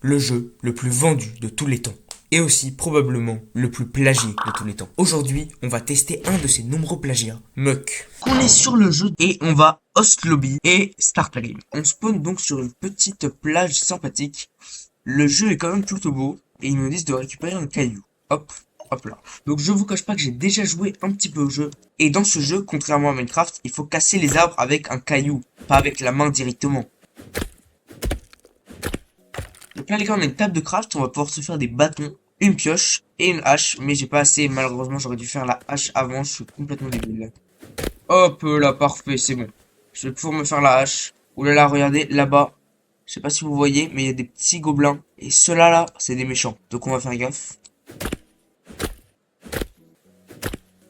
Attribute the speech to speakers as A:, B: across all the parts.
A: le jeu le plus vendu de tous les temps. Et aussi probablement le plus plagié de tous les temps. Aujourd'hui, on va tester un de ces nombreux plagiats, Muck. On est sur le jeu et on va host lobby et start la game. On spawn donc sur une petite plage sympathique. Le jeu est quand même plutôt beau et ils me disent de récupérer un caillou. Hop, hop là. Donc je vous cache pas que j'ai déjà joué un petit peu au jeu. Et dans ce jeu, contrairement à Minecraft, il faut casser les arbres avec un caillou, pas avec la main directement. Donc là les gars, on a une table de craft, on va pouvoir se faire des bâtons, une pioche et une hache. Mais j'ai pas assez, malheureusement j'aurais dû faire la hache avant, je suis complètement débile. Hop là, parfait, c'est bon. Je vais pouvoir me faire la hache. Ouh là là, regardez, là-bas. Je sais pas si vous voyez, mais il y a des petits gobelins. Et ceux-là, là, c'est des méchants. Donc on va faire gaffe.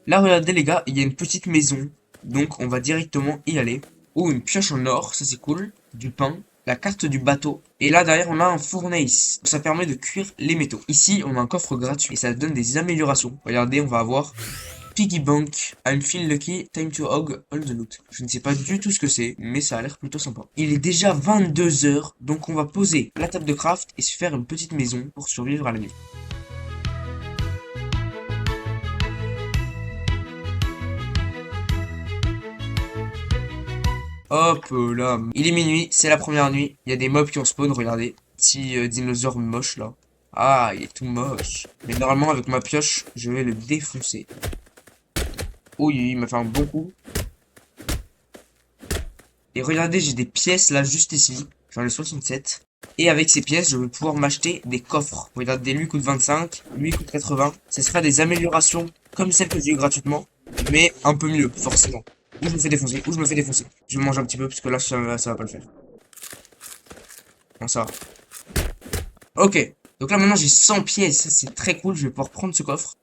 A: Là, regardez les gars, il y a une petite maison. Donc on va directement y aller. Oh, une pioche en or, ça c'est cool. Du pain. La carte du bateau. Et là, derrière, on a un fournaise. Ça permet de cuire les métaux. Ici, on a un coffre gratuit. Et ça donne des améliorations. Regardez, on va avoir Piggy Bank, I'm feel lucky, time to hog all the loot. Je ne sais pas du tout ce que c'est, mais ça a l'air plutôt sympa. Il est déjà 22 heures, donc on va poser la table de craft et se faire une petite maison pour survivre à la nuit. Hop là, il est minuit, c'est la première nuit. Il y a des mobs qui ont spawn, regardez. Petit dinosaure moche là. Ah, il est tout moche. Mais normalement, avec ma pioche, je vais le défoncer. Oh, il m'a fait un bon coup. Et regardez, j'ai des pièces là, juste ici. J'en ai 67. Et avec ces pièces, je vais pouvoir m'acheter des coffres. Regardez, lui coûte 25, lui coûte 80. Ça sera des améliorations comme celles que j'ai eu gratuitement. Mais un peu mieux, forcément. Ou je me fais défoncer, ou je me fais défoncer. Je mange un petit peu, parce que là, ça va pas le faire. Non, ça va. Ok. Donc là, maintenant, j'ai 100 pièces. Ça, c'est très cool. Je vais pouvoir prendre ce coffre.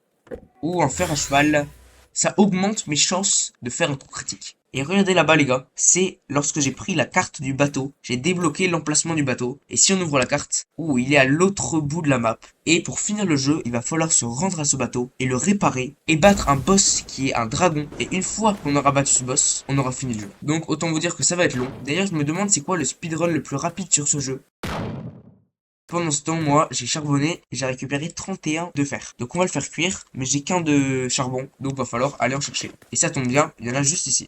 A: Ou un fer à cheval. Ça augmente mes chances de faire un coup critique. Et regardez là-bas les gars, c'est lorsque j'ai pris la carte du bateau, j'ai débloqué l'emplacement du bateau, et si on ouvre la carte, il est à l'autre bout de la map, et pour finir le jeu, il va falloir se rendre à ce bateau, et le réparer, et battre un boss qui est un dragon, et une fois qu'on aura battu ce boss, on aura fini le jeu. Donc autant vous dire que ça va être long. D'ailleurs je me demande c'est quoi le speedrun le plus rapide sur ce jeu. Pendant ce temps, moi, j'ai charbonné et j'ai récupéré 31 de fer. Donc on va le faire cuire, mais j'ai qu'un de charbon, donc va falloir aller en chercher. Et ça tombe bien, il y en a juste ici.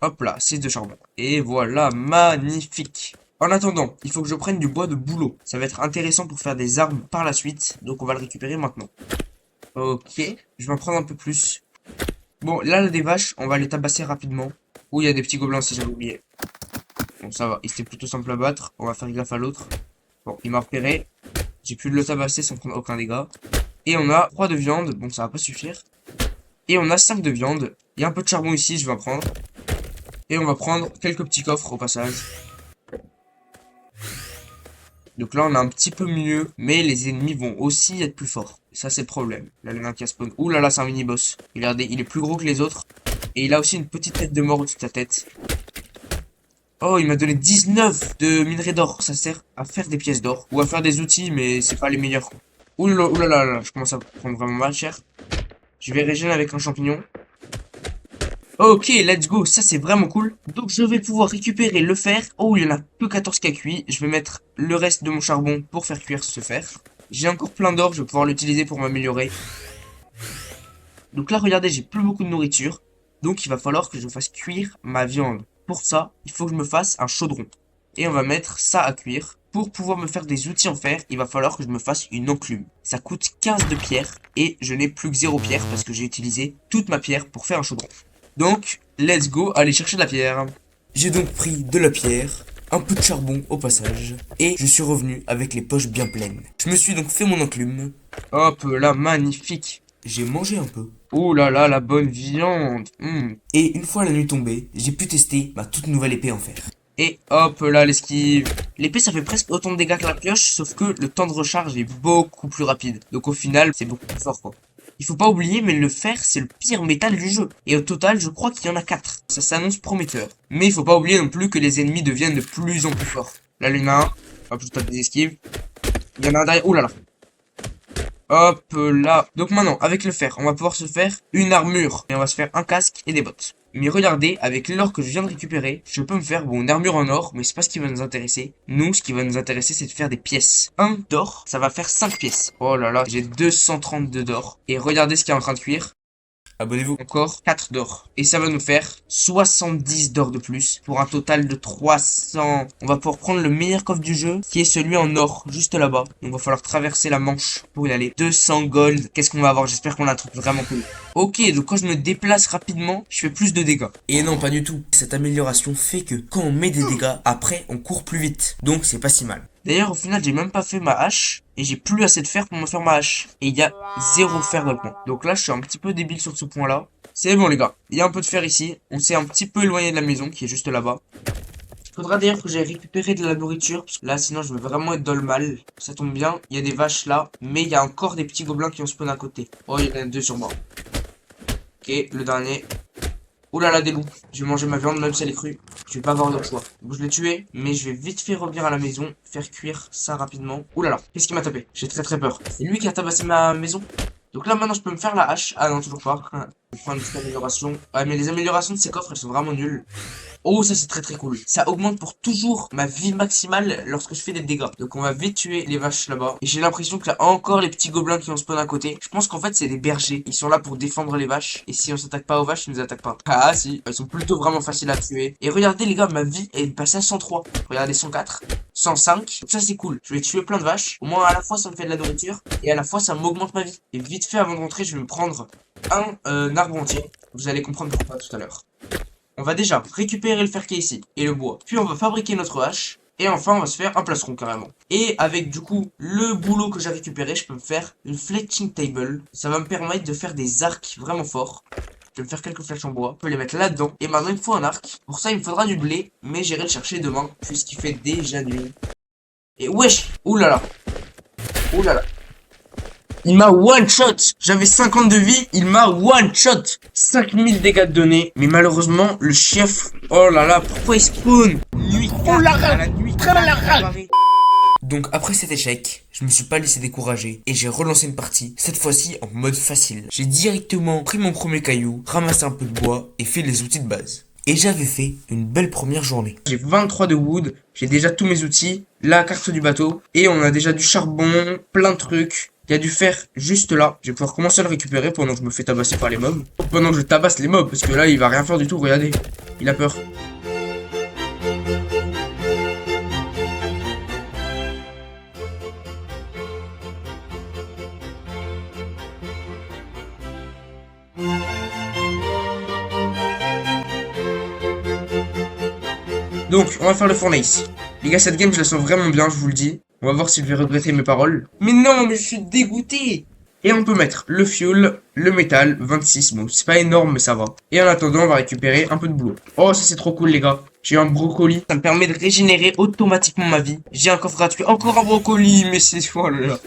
A: Hop là, 6 de charbon. Et voilà, magnifique. En attendant, il faut que je prenne du bois de bouleau. Ça va être intéressant pour faire des armes par la suite, donc on va le récupérer maintenant. Ok, je vais en prendre un peu plus. Bon, là, des vaches, on va les tabasser rapidement. Ouh, il y a des petits gobelins si j'avais oublié. Bon, ça va, c'était plutôt simple à battre. On va faire gaffe à l'autre. Bon, il m'a repéré. J'ai pu le tabasser sans prendre aucun dégât. Et on a 3 de viande, donc ça va pas suffire. Et on a 5 de viande. Il y a un peu de charbon ici, je vais en prendre. Et on va prendre quelques petits coffres au passage. Donc là, on a un petit peu mieux, mais les ennemis vont aussi être plus forts. Et ça, c'est le problème. Là, le mec qui a spawn. Ouh là là, c'est un mini-boss. Regardez, il est plus gros que les autres. Et il a aussi une petite tête de mort au-dessus de sa tête. Oh, il m'a donné 19 de minerai d'or. Ça sert à faire des pièces d'or. Ou à faire des outils, mais c'est pas les meilleurs. Ouh là là, je commence à prendre vraiment mal cher. Je vais régénérer avec un champignon. Ok, let's go, ça c'est vraiment cool. Donc je vais pouvoir récupérer le fer. Oh, il y en a que 14 qui a cuit. Je vais mettre le reste de mon charbon pour faire cuire ce fer. J'ai encore plein d'or, je vais pouvoir l'utiliser pour m'améliorer. Donc là, regardez, j'ai plus beaucoup de nourriture. Donc il va falloir que je fasse cuire ma viande. Pour ça, il faut que je me fasse un chaudron. Et on va mettre ça à cuire. Pour pouvoir me faire des outils en fer, il va falloir que je me fasse une enclume. Ça coûte 15 de pierre et je n'ai plus que 0 pierre parce que j'ai utilisé toute ma pierre pour faire un chaudron. Donc, let's go, aller chercher de la pierre. J'ai donc pris de la pierre, un peu de charbon au passage, et je suis revenu avec les poches bien pleines. Je me suis donc fait mon enclume. Hop là, magnifique. J'ai mangé un peu. Oh là là, la bonne viande. Et une fois la nuit tombée, j'ai pu tester ma toute nouvelle épée en fer. Et hop là, l'esquive. L'épée, ça fait presque autant de dégâts que la pioche, sauf que le temps de recharge est beaucoup plus rapide. Donc au final, c'est beaucoup plus fort, quoi. Il faut pas oublier, mais le fer, c'est le pire métal du jeu. Et au total, je crois qu'il y en a 4. Ça s'annonce prometteur. Mais il faut pas oublier non plus que les ennemis deviennent de plus en plus forts. Là, il y en a un. Hop, je tape des esquives. Il y en a un derrière. Oh là là. Hop là. Donc maintenant, avec le fer, on va pouvoir se faire une armure. Et on va se faire un casque et des bottes. Mais regardez, avec l'or que je viens de récupérer, je peux me faire, bon, une armure en or, mais c'est pas ce qui va nous intéresser. Nous, ce qui va nous intéresser, c'est de faire des pièces. Un d'or, ça va faire 5 pièces. Oh là là, j'ai 232 d'or. Et regardez ce qui est en train de cuire. Abonnez-vous. Encore 4 d'or. Et ça va nous faire 70 d'or de plus. Pour un total de 300. On va pouvoir prendre le meilleur coffre du jeu. Qui est celui en or. Juste là-bas. Donc va falloir traverser la Manche pour y aller. 200 gold. Qu'est-ce qu'on va avoir? J'espère qu'on a un truc vraiment cool. Ok, donc quand je me déplace rapidement, je fais plus de dégâts. Et non, pas du tout. Cette amélioration fait que quand on met des dégâts, après on court plus vite. Donc c'est pas si mal. D'ailleurs, au final, j'ai même pas fait ma hache. Et j'ai plus assez de fer pour me faire ma hache. Et il y a 0 fer dans le coin. Donc là, je suis un petit peu débile sur ce point-là. C'est bon, les gars. Il y a un peu de fer ici. On s'est un petit peu éloigné de la maison, qui est juste là-bas. Il faudra d'ailleurs que j'aille récupérer de la nourriture. Parce que là, sinon, je vais vraiment être dans le mal. Ça tombe bien. Il y a des vaches là. Mais il y a encore des petits gobelins qui ont spawn à côté. Oh, il y en a 2 sur moi. Ok, le dernier. Oh là là, des loups. Je vais manger ma viande même si elle est crue. Je vais pas avoir d'autre choix. Donc je l'ai tué, mais je vais vite fait revenir à la maison, faire cuire ça rapidement. Oh là là, qu'est-ce qui m'a tapé? J'ai très peur. C'est lui qui a tabassé ma maison. Donc là maintenant je peux me faire la hache. Ah non, toujours pas. Je vais prendre une petite amélioration. Ouais, mais les améliorations de ces coffres, elles sont vraiment nulles. Oh, ça c'est très cool. Ça augmente pour toujours ma vie maximale lorsque je fais des dégâts. Donc on va vite tuer les vaches là-bas. Et j'ai l'impression qu'il y a encore les petits gobelins qui ont spawn à côté. Je pense qu'en fait c'est des bergers. Ils sont là pour défendre les vaches. Et si on s'attaque pas aux vaches, ils nous attaquent pas. Ah si, ils sont plutôt vraiment faciles à tuer. Et regardez les gars, ma vie est passée à 103. Regardez 104, 105. Donc ça c'est cool. Je vais tuer plein de vaches. Au moins à la fois ça me fait de la nourriture. Et à la fois ça m'augmente ma vie. Et vite fait avant de rentrer, je vais me prendre un arbre entier. Vous allez comprendre pourquoi tout à l'heure. On va déjà récupérer le fer qui est ici et le bois. Puis on va fabriquer notre hache. Et enfin on va se faire un plastron carrément. Et avec du coup le boulot que j'ai récupéré, je peux me faire une fletching table. Ça va me permettre de faire des arcs vraiment forts. Je vais me faire quelques flèches en bois. Je peux les mettre là-dedans. Et maintenant il me faut un arc. Pour ça il me faudra du blé. Mais j'irai le chercher demain puisqu'il fait déjà nuit. Et wesh. Oulala. Oulala. Il m'a one shot. J'avais 50 de vie, il m'a one shot. 5000 dégâts de données. Mais malheureusement, le chef, oh là là, pourquoi il spawn? Nuit 4 à la nuit 4. Donc après cet échec, je me suis pas laissé décourager et j'ai relancé une partie, cette fois-ci en mode facile. J'ai directement pris mon premier caillou, ramassé un peu de bois et fait les outils de base. Et j'avais fait une belle première journée. J'ai 23 de wood, j'ai déjà tous mes outils, la carte du bateau, et on a déjà du charbon, plein de trucs. Il y a du fer juste là. Je vais pouvoir commencer à le récupérer pendant que je me fais tabasser par les mobs. Pendant que je tabasse les mobs, parce que là il va rien faire du tout, regardez. Il a peur. Donc, on va faire le fournace. Les gars, cette game, je la sens vraiment bien, je vous le dis. On va voir si je vais regretter mes paroles. Mais non, mais je suis dégoûté. Et on peut mettre le fuel, le métal, 26. Bon, c'est pas énorme, mais ça va. Et en attendant, on va récupérer un peu de boulot. Oh, ça c'est trop cool, les gars. J'ai un brocoli. Ça me permet de régénérer automatiquement ma vie. J'ai un coffre gratuit. Encore un brocoli, mais c'est... Oh là là.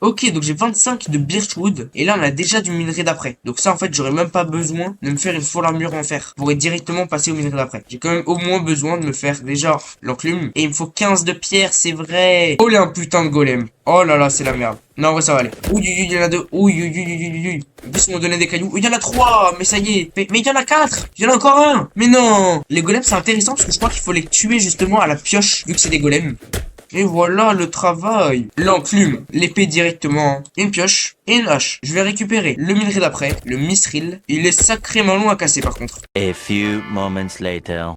A: Ok, donc j'ai 25 de birchwood, et là on a déjà du minerai d'après. Donc ça en fait j'aurais même pas besoin de me faire une full armure en fer. Je pourrais directement passer au minerai d'après. J'ai quand même au moins besoin de me faire déjà l'enclume. Et il me faut 15 de pierre, c'est vrai. Oh là un putain de golem. Oh là là c'est la merde. Non en vrai ça va aller. Ouh il y en a 2. Ouh Juste m'ont donné des cailloux. Il y en a 3. Mais ça y est. Mais il y en a 4. Il y en a encore un. Mais non. Les golems c'est intéressant parce que je crois qu'il faut les tuer justement à la pioche vu que c'est des golems. Et voilà le travail. L'enclume, l'épée directement, une pioche et une hache. Je vais récupérer le minerai d'après, le mithril. Il est sacrément long à casser par contre.
B: A few moments later.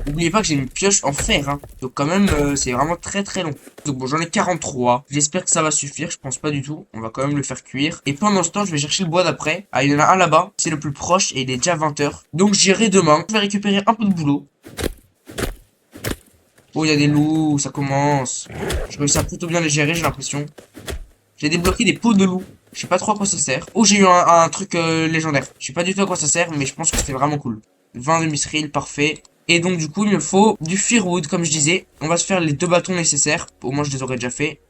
A: N'oubliez pas que j'ai une pioche en fer, hein. Donc quand même, c'est vraiment très long. Donc bon, j'en ai 43. J'espère que ça va suffire, je pense pas du tout. On va quand même le faire cuire. Et pendant ce temps, je vais chercher le bois d'après. Ah, il y en a un là-bas, c'est le plus proche et il est déjà 20 h. Donc j'irai demain. Je vais récupérer un peu de boulot. Oh, il y a des loups, ça commence. Je réussis à plutôt bien les gérer, j'ai l'impression. J'ai débloqué des peaux de loup. Je sais pas trop à quoi ça sert. Oh, j'ai eu un truc légendaire. Je sais pas du tout à quoi ça sert, mais je pense que c'était vraiment cool. 20 de mithril, parfait. Et donc, du coup, il me faut du firewood, comme je disais. On va se faire les 2 bâtons nécessaires. Au moins, je les aurais déjà fait.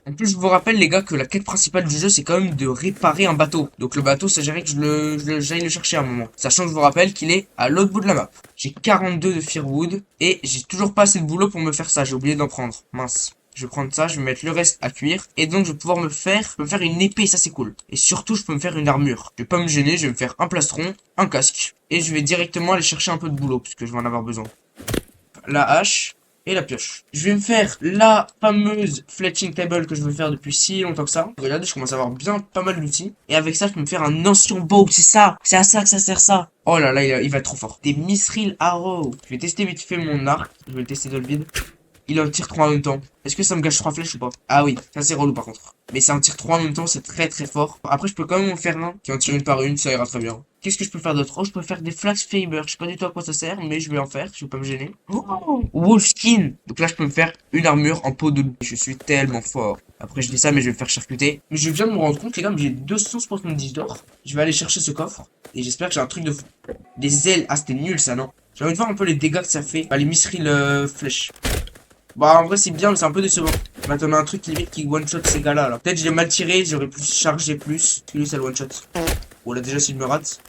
A: En plus, je vous rappelle, les gars, que la quête principale du jeu, c'est quand même de réparer un bateau. Donc le bateau, ça j'aimerais que j'aille le chercher à un moment. Sachant que je vous rappelle qu'il est à l'autre bout de la map. J'ai 42 de firewood et j'ai toujours pas assez de boulot pour me faire ça. J'ai oublié d'en prendre. Mince. Je vais prendre ça, je vais mettre le reste à cuire. Et donc, je vais pouvoir me faire une épée, ça c'est cool. Et surtout, je peux me faire une armure. Je vais pas me gêner, je vais me faire un plastron, un casque. Et je vais directement aller chercher un peu de boulot, parce que je vais en avoir besoin. La hache et la pioche. Je vais me faire la fameuse fletching table que je veux faire depuis si longtemps que ça. Regardez, je commence à avoir bien pas mal d'outils. Et avec ça, je peux me faire un ancien bow, c'est ça. C'est à ça que ça sert ça. Oh là là, il va être trop fort. Des mithril arrow. Je vais tester vite fait mon arc. Je vais le tester dans le vide. Il en tire 3 en même temps. Est-ce que ça me gâche 3 flèches ou pas? Ah oui, ça c'est relou par contre. Mais ça en tire 3 en même temps, c'est très très fort. Après, je peux quand même en faire un qui en tire une par une, ça ira très bien. Qu'est-ce que je peux faire d'autre? Oh, je peux faire des flax fiber. Je sais pas du tout à quoi ça sert, mais je vais en faire. Je vais pas me gêner. Oh, wolf skin. Donc là, je peux me faire une armure en peau de loup. Je suis tellement fort. Après, je dis ça, mais je vais me faire charcuter. Mais je viens de me rendre compte, les gars, j'ai 270 d'or. Je vais aller chercher ce coffre. Et j'espère que j'ai un truc de fou. Des ailes. Ah, c'était nul ça, non? J'ai envie de voir un peu les dégâts que ça fait. Bah, les mithril flèches. Bah en vrai c'est bien mais c'est un peu décevant. Maintenant on a un truc limite qui one shot ces gars là. Peut-être j'ai mal tiré, j'aurais pu charger plus. Lui ça le one shot. Oh là déjà s'il me rate.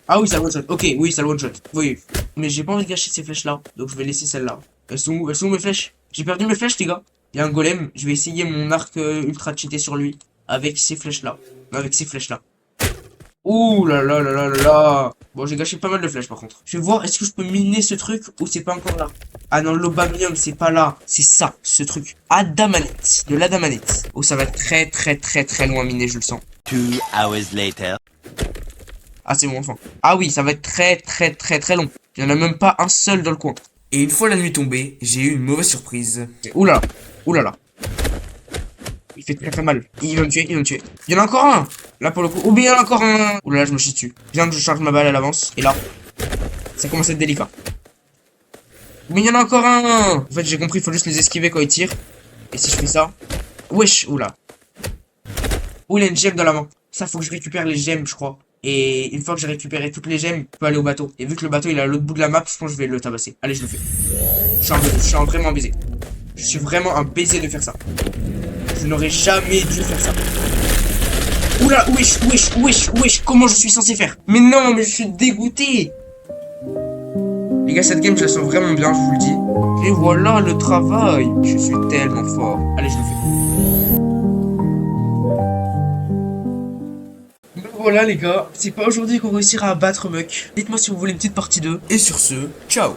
A: Ah oui ça le one shot. Ok oui ça le one shot. Oui. Mais j'ai pas envie de gâcher ces flèches là. Donc je vais laisser celles-là. Elles sont où mes flèches? J'ai perdu mes flèches les gars. Il y a un golem. Je vais essayer mon arc ultra cheaté sur lui. Avec ces flèches là. Avec ces flèches là. Ouh là là là là là là. Bon, j'ai gâché pas mal de flèches par contre. Je vais voir, est-ce que je peux miner ce truc ou c'est pas encore là? Ah non, l'obamium, c'est pas là. C'est ça, ce truc. Adamanite. De l'adamanite. Oh, ça va être très très très très loin miné, je le sens.
B: 2 hours later.
A: Ah, c'est bon, enfin. Ah oui, ça va être très très très très long. Il y en a même pas un seul dans le coin. Et une fois la nuit tombée, j'ai eu une mauvaise surprise. Ouh là là. Ouh là là. Il fait très très mal. Il va me tuer, il va me tuer. Il y en a encore un. Là pour le coup. Oh bien il y en a encore un. Ouh là là, je me chie dessus. Bien que je charge ma balle à l'avance. Et là, ça commence à être délicat. Mais il y en a encore un. En fait j'ai compris, il faut juste les esquiver quand ils tirent. Et si je fais ça. Wesh, oula. Ouh il y a une gemme dans la main. Ça faut que je récupère les gemmes je crois. Et une fois que j'ai récupéré toutes les gemmes, je peux aller au bateau. Et vu que le bateau il est à l'autre bout de la map, je pense que je vais le tabasser. Allez je le fais. Je suis vraiment baisé. Je suis vraiment un baiser de faire ça. Je n'aurais jamais dû faire ça. Oula, wesh, comment je suis censé faire? Mais non, mais je suis dégoûté. Les gars, cette game, je la sens vraiment bien, je vous le dis. Et voilà le travail. Je suis tellement fort. Allez, je le fais. Donc voilà les gars, c'est pas aujourd'hui qu'on réussira à battre Muck. Dites-moi si vous voulez une petite partie 2. Et sur ce, ciao.